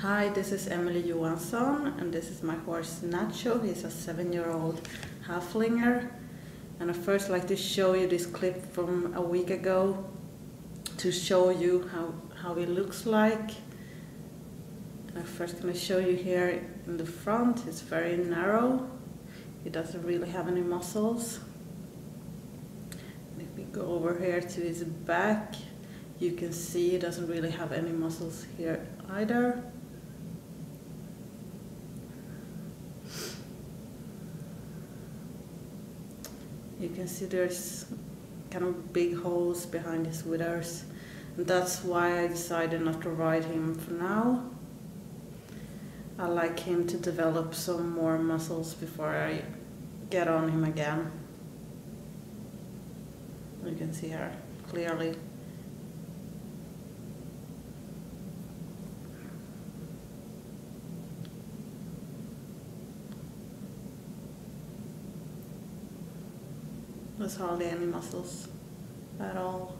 Hi, this is Emmeli Johansson, and this is my horse Nacho. He's a 7-year-old halflinger. And I first like to show you this clip from a week ago to show you how he looks like. And I'm first going to show you here in the front. It's very narrow. He doesn't really have any muscles. And if we go over here to his back, you can see he doesn't really have any muscles here either. You can see there's kind of big holes behind his withers, and that's why I decided not to ride him for now. I like him to develop some more muscles before I get on him again. You can see here clearly. There's hardly any muscles at all.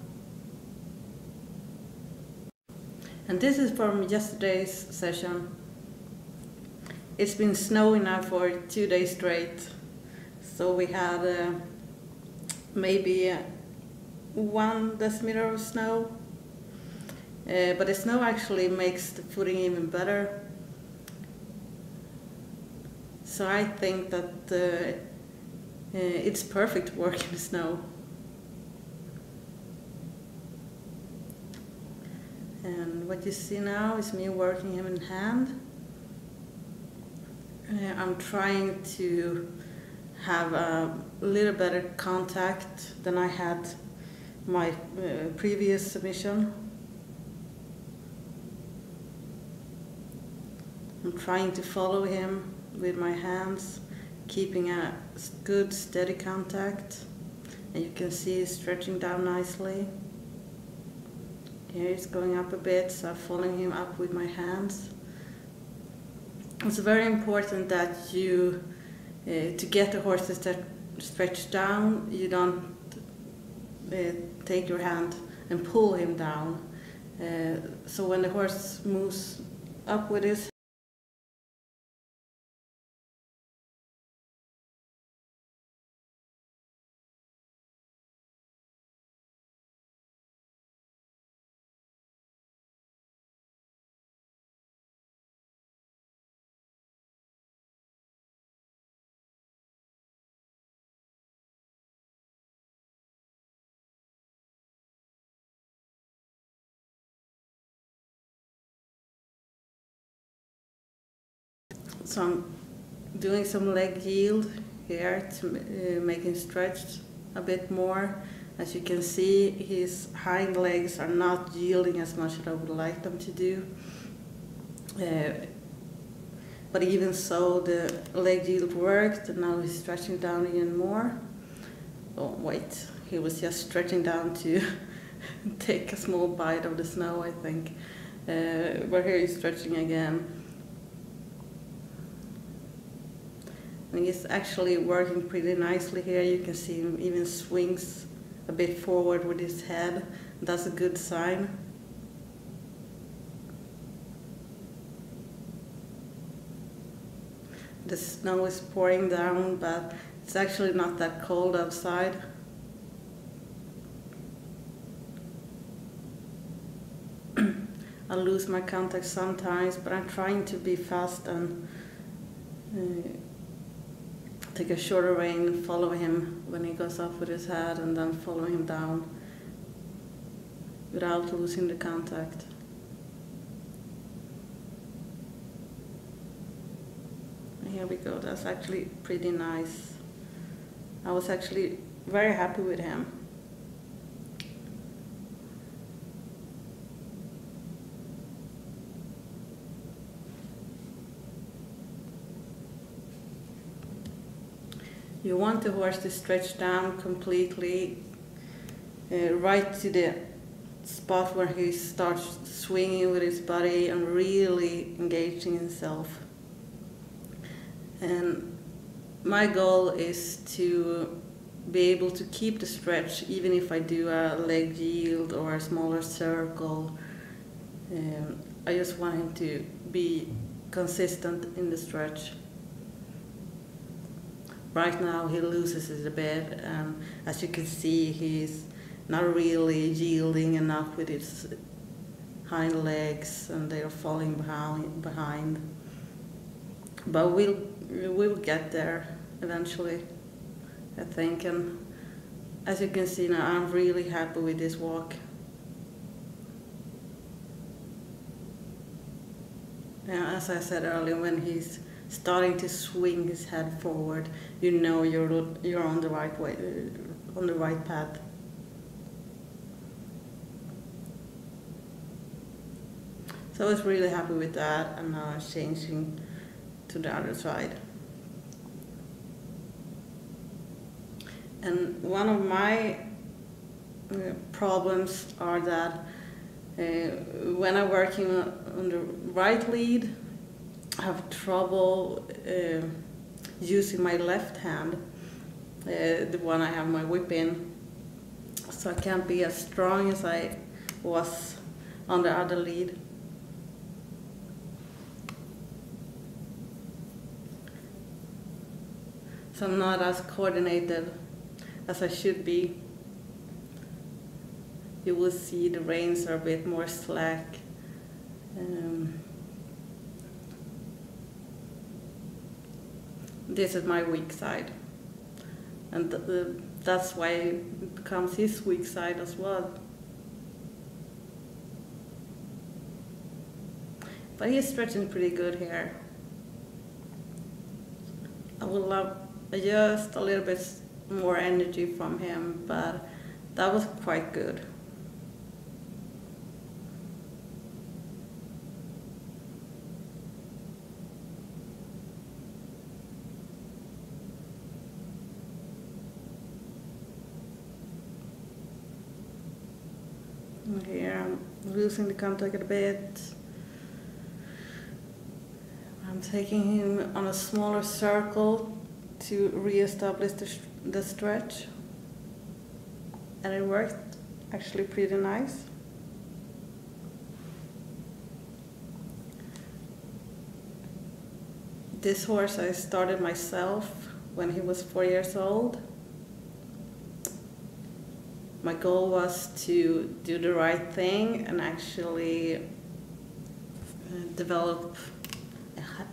And this is from yesterday's session. It's been snowing now for 2 days straight. So we had maybe 1 decimeter of snow. But the snow actually makes the footing even better. So I think that it's perfect work in the snow. And what you see now is me working him in hand. I'm trying to have a little better contact than I had my previous submission. I'm trying to follow him with my hands, keeping a good steady contact, and you can see he's stretching down nicely. Here he's going up a bit, so I'm following him up with my hands. It's very important that you, to get the horse to stretch down, you don't take your hand and pull him down. So when the horse moves up with his So I'm doing some leg yield here to make him stretch a bit more. As you can see, his hind legs are not yielding as much as I would like them to do. But even so, the leg yield worked, and now he's stretching down even more. Oh wait, he was just stretching down to take a small bite of the snow, I think. But here he's stretching again. And he's actually working pretty nicely here. You can see him even swings a bit forward with his head. That's a good sign. The snow is pouring down, but it's actually not that cold outside. I lose my contact sometimes, but I'm trying to be fast and take a shorter rein, follow him when he goes up with his head, and then follow him down without losing the contact. And here we go, that's actually pretty nice. I was actually very happy with him. You want the horse to stretch down completely, right to the spot where he starts swinging with his body and really engaging himself. And my goal is to be able to keep the stretch even if I do a leg yield or a smaller circle. I just want him to be consistent in the stretch. Right now he loses it a bit, and as you can see, he's not really yielding enough with his hind legs, and they are falling behind. But we'll get there eventually, I think. And as you can see now, I'm really happy with this walk. And as I said earlier, when he's starting to swing his head forward, you know you're on the right way, on the right path. So I was really happy with that, and now I'm changing to the other side. And one of my problems are that when I'm working on the right lead, I have trouble using my left hand, the one I have my whip in, so I can't be as strong as I was on the other lead. So I'm not as coordinated as I should be. You will see the reins are a bit more slack. This is my weak side, and that's why it becomes his weak side as well. But he's stretching pretty good here. I would love just a little bit more energy from him, but that was quite good. Here I'm losing the contact a bit. I'm taking him on a smaller circle to re-establish the stretch, and it worked actually pretty nice. This horse I started myself when he was 4 years old. My goal was to do the right thing and actually develop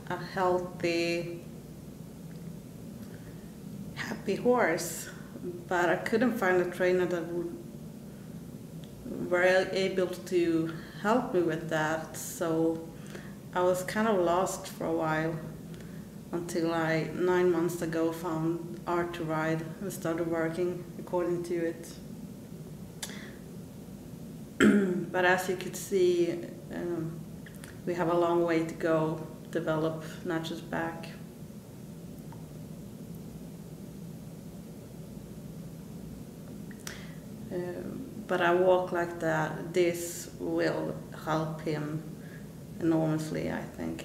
a healthy, happy horse, but I couldn't find a trainer that were able to help me with that, so I was kind of lost for a while until I 9 months ago found Art2Ride and started working according to it. But as you could see, we have a long way to go to develop Nacho's back. But I walk like that, this will help him enormously, I think.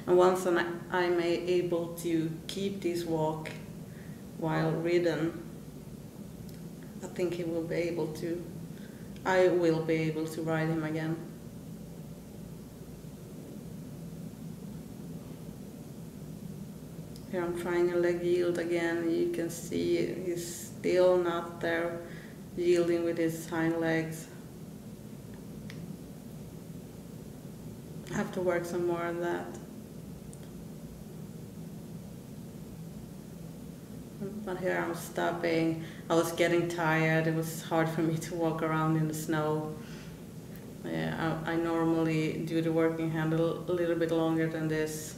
And once I'm able to keep this walk while ridden, I think I will be able to ride him again. Here I'm trying a leg yield again. You can see he's still not there yielding with his hind legs. I have to work some more on that. But here I'm stopping. I was getting tired. It was hard for me to walk around in the snow. I normally do the working hand a little bit longer than this.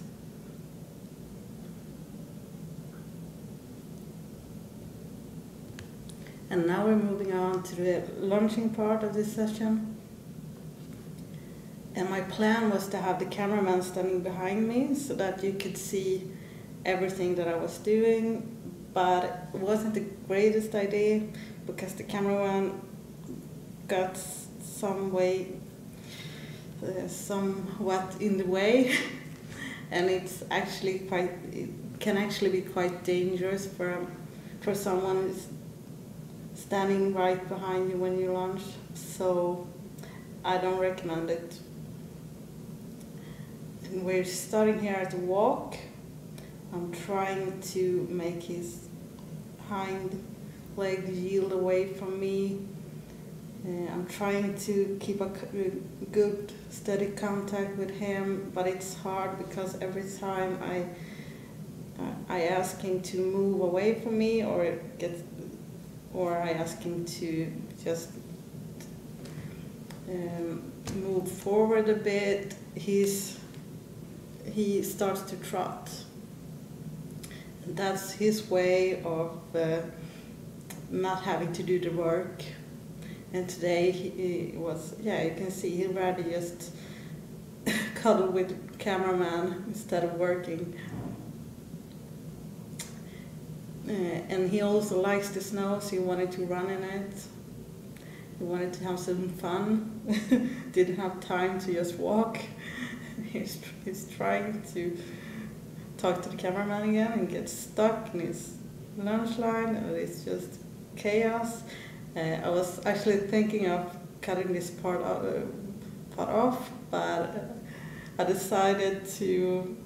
And now we're moving on to the launching part of this session. And my plan was to have the cameraman standing behind me so that you could see everything that I was doing, but it wasn't the greatest idea because the cameraman got somewhat in the way, and it can actually be quite dangerous for someone who's standing right behind you when you lunge, so I don't recommend it. And we're starting here at the walk. I'm trying to make his hind leg yield away from me. I'm trying to keep a good steady contact with him, but it's hard because every time I ask him to move away from me or I ask him to just move forward a bit, he starts to trot. That's his way of not having to do the work. And today he was, you can see he rather just cuddle with the cameraman instead of working. And he also likes the snow, so he wanted to run in it. He wanted to have some fun. Didn't have time to just walk. He's trying to talk to the cameraman again and gets stuck in his lunch line, and it's just chaos. I was actually thinking of cutting this part off, but I decided to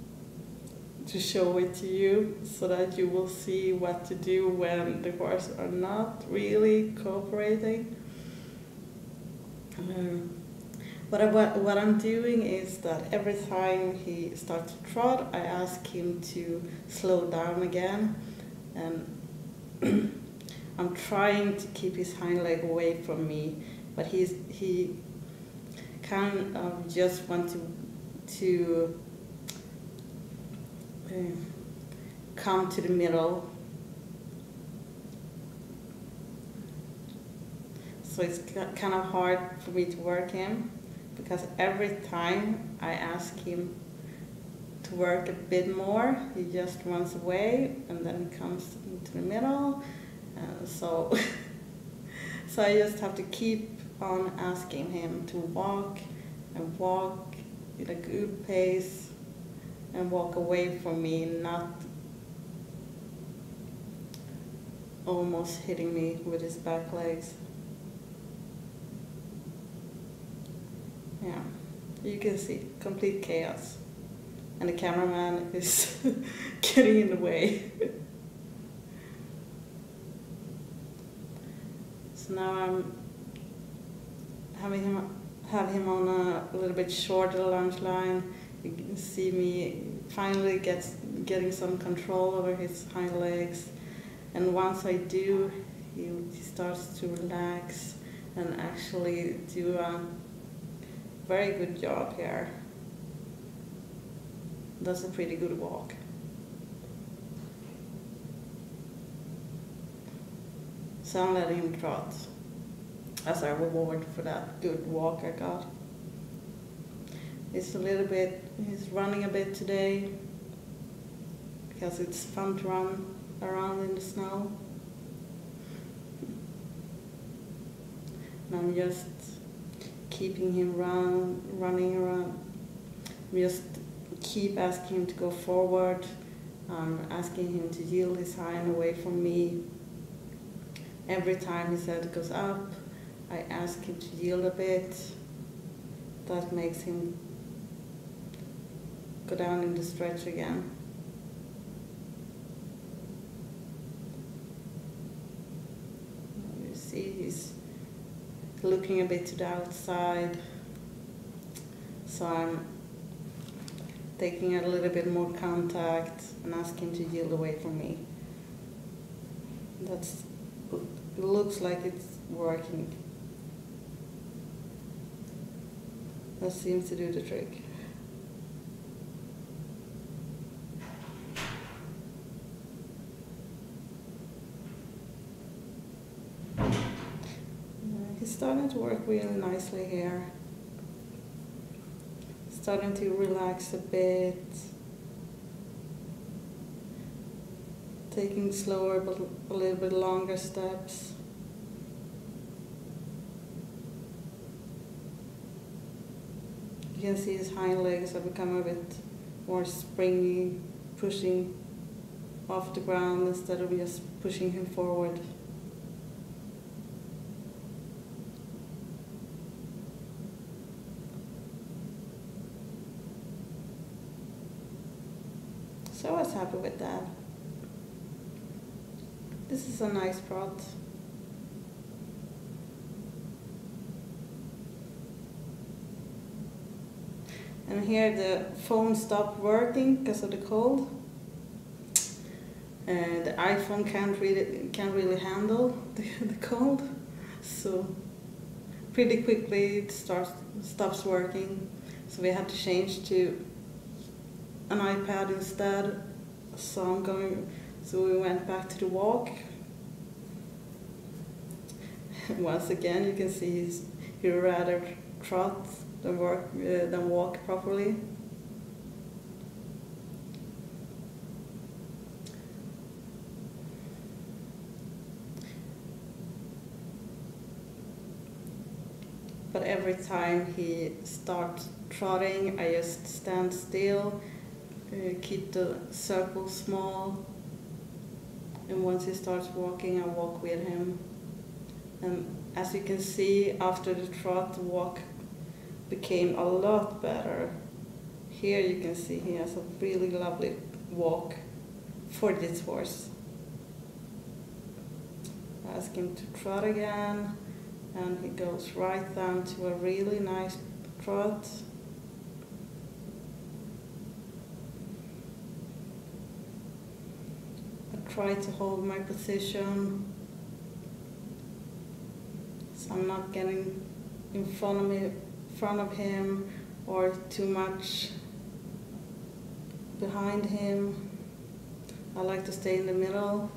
show it to you so that you will see what to do when the horse are not really cooperating. What I'm doing is that every time he starts to trot, I ask him to slow down again, and I'm trying to keep his hind leg away from me, but he kind of just wants to come to the middle. So it's kind of hard for me to work him, because every time I ask him to work a bit more, he just runs away and then he comes into the middle. So I just have to keep on asking him to walk and walk at a good pace and walk away from me, not almost hitting me with his back legs. Yeah, you can see complete chaos, and the cameraman is getting in the way. So now I'm have him on a little bit shorter lunge line. You can see me finally getting some control over his hind legs, and once I do, he starts to relax and actually do a very good job here. That's a pretty good walk. So I'm letting him trot as a reward for that good walk I got. He's running a bit today because it's fun to run around in the snow. And I'm just keeping him running around. I'm just keep asking him to go forward, asking him to yield his hind away from me. Every time his head goes up, I ask him to yield a bit. That makes him go down in the stretch again. You see, he's looking a bit to the outside, so I'm taking a little bit more contact and asking him to yield away from me. It looks like it's working. That seems to do the trick. He's starting to work really nicely here. Starting to relax a bit. Taking slower but a little bit longer steps. You can see his hind legs have become a bit more springy, pushing off the ground instead of just pushing him forward. So I was happy with that. This is a nice trot. And here the phone stopped working because of the cold. The iPhone can't really handle the cold, so pretty quickly it stops working. So we had to change to an iPad instead. So we went back to the walk. Once again, you can see he rather trot than walk properly. But every time he starts trotting, I just stand still, keep the circle small, and once he starts walking, I walk with him. And as you can see, after the trot, the walk became a lot better. Here you can see he has a really lovely walk for this horse. Ask him to trot again, and he goes right down to a really nice trot. I try to hold my position so I'm not getting in front of him or too much behind him. I like to stay in the middle.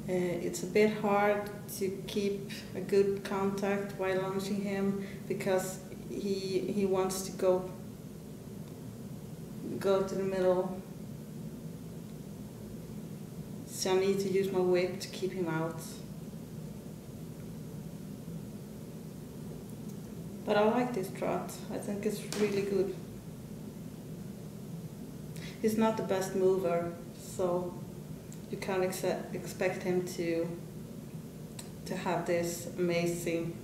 It's a bit hard to keep a good contact while launching him because he wants to go to the middle. So I need to use my whip to keep him out. But I like this trot. I think it's really good. He's not the best mover, so you can't expect him to have this amazing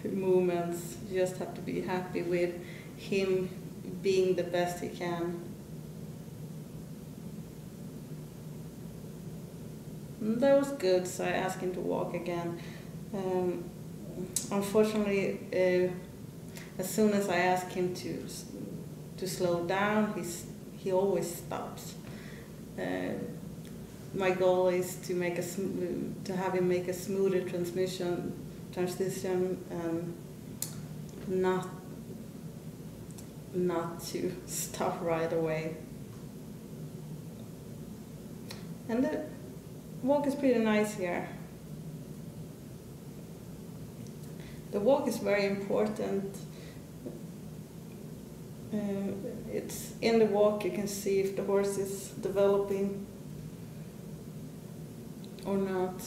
movements. You just have to be happy with him being the best he can. And that was good, so I asked him to walk again. Unfortunately, as soon as I ask him to slow down, he always stops. My goal is to have him make a smoother transition and not to stop right away. And the walk is pretty nice here. The walk is very important. It's in the walk you can see if the horse is developing or not.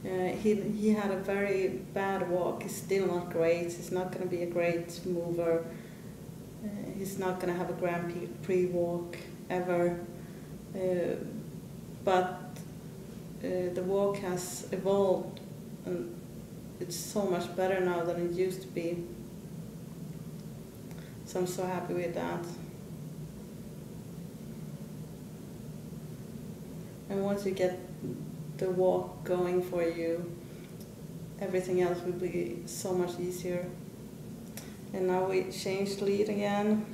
He had a very bad walk. He's still not great. He's not going to be a great mover. He's not going to have a Grand Prix walk ever. But the walk has evolved, and it's so much better now than it used to be. So I'm so happy with that. And once you get the walk going for you, everything else will be so much easier. And now we changed lead again.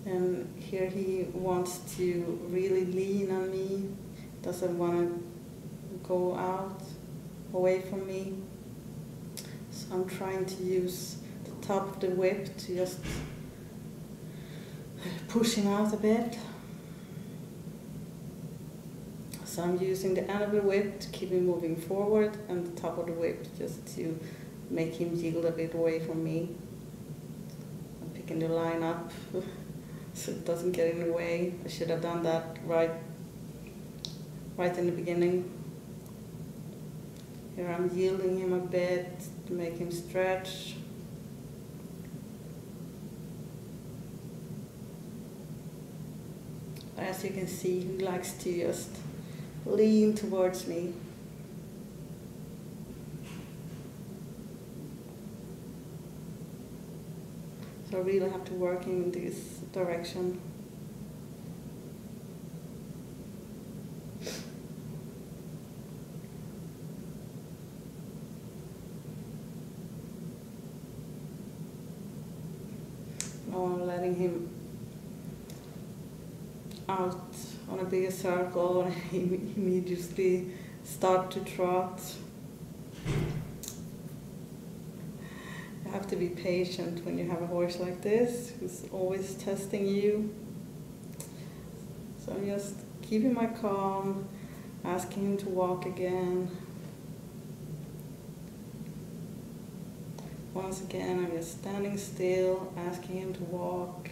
And here he wants to really lean on me, doesn't want to go out, away from me. So I'm trying to use the top of the whip to just push him out a bit. So I'm using the end of the whip to keep him moving forward, and the top of the whip just to make him yield a bit away from me. I'm picking the line up so it doesn't get in the way. I should have done that right in the beginning. Here I'm yielding him a bit to make him stretch. As you can see, he likes to just lean towards me. So I really have to work in this direction. Now I'm letting him out on a bigger circle and he immediately start to trot. You have to be patient when you have a horse like this who's always testing you. So I'm just keeping my calm, asking him to walk again. Once again, I'm just standing still, asking him to walk.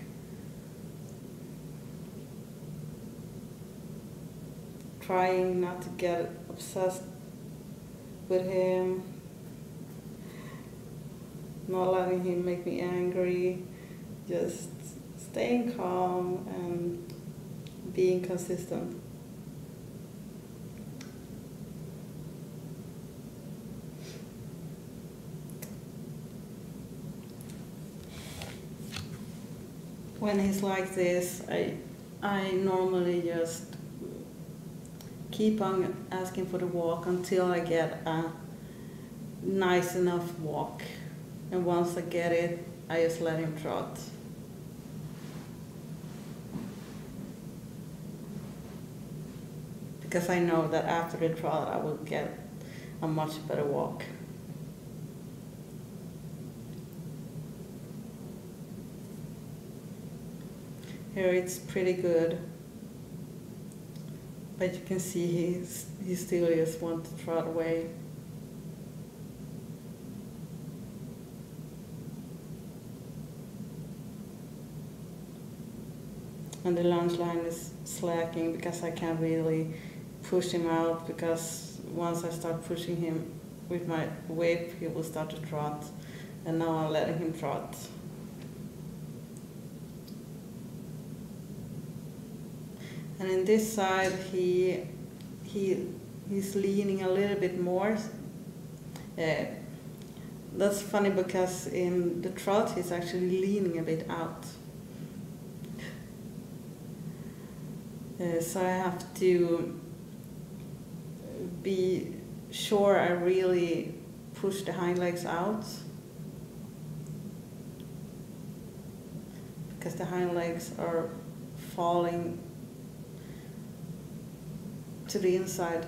Trying not to get obsessed with him. Not letting him make me angry. Just staying calm and being consistent. When he's like this, I normally just keep on asking for the walk until I get a nice enough walk. And once I get it, I just let him trot. Because I know that after the trot, I will get a much better walk. Here it's pretty good, but you can see he still just wants to trot away. And the lunge line is slacking because I can't really push him out, because once I start pushing him with my whip, he will start to trot, and now I'm letting him trot. And in this side, he's leaning a little bit more. That's funny because in the trot, he's actually leaning a bit out. So I have to be sure I really push the hind legs out, because the hind legs are falling to the inside.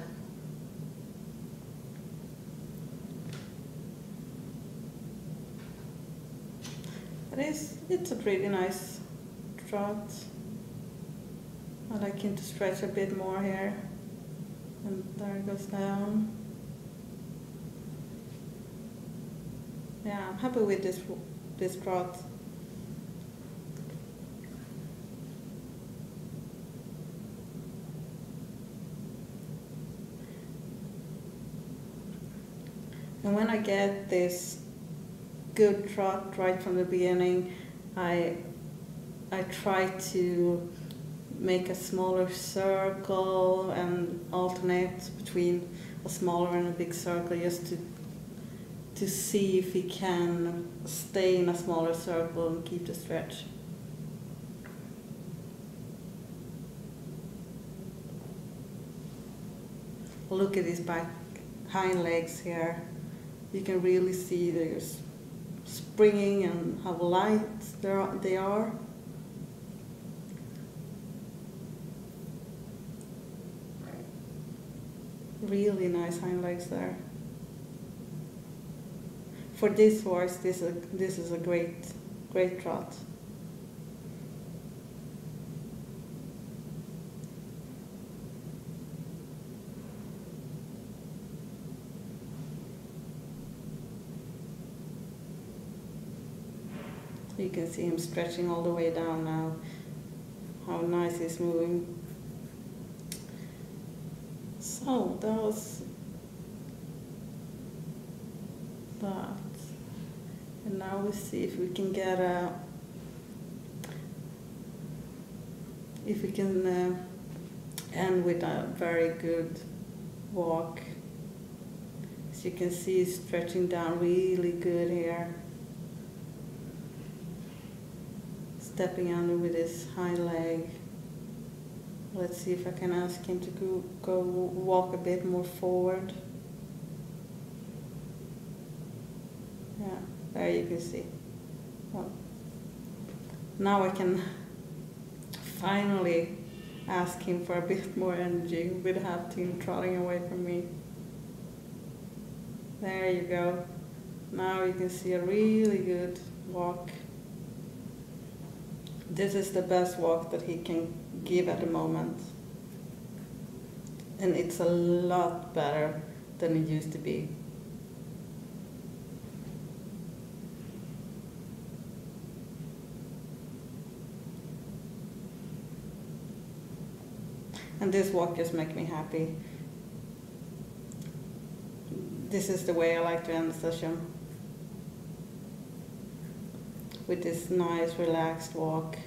But it's a pretty nice trot. I like him to stretch a bit more here. And there it goes down. Yeah, I'm happy with this trot. And when I get this good trot right from the beginning, I try to make a smaller circle and alternate between a smaller and a big circle, just to see if he can stay in a smaller circle and keep the stretch. Look at his back hind legs here. You can really see they're springing and how light they are. Really nice hind legs there. For this horse, this is a great trot. You can see him stretching all the way down now. How nice he's moving. So that was that. And now we see if we can get end with a very good walk. As you can see, he's stretching down really good here. stepping under with his hind leg. Let's see if I can ask him to go walk a bit more forward. Yeah, there you can see. Well, now I can finally ask him for a bit more energy without him trotting away from me. There you go. Now you can see a really good walk. This is the best walk that he can give at the moment. And it's a lot better than it used to be. And this walk just makes me happy. This is the way I like to end the session. With this nice relaxed walk.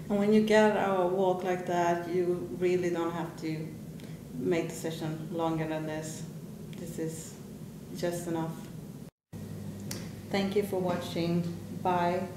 And when you get a walk like that, you really don't have to make the session longer than this. This is just enough. Thank you for watching. Bye.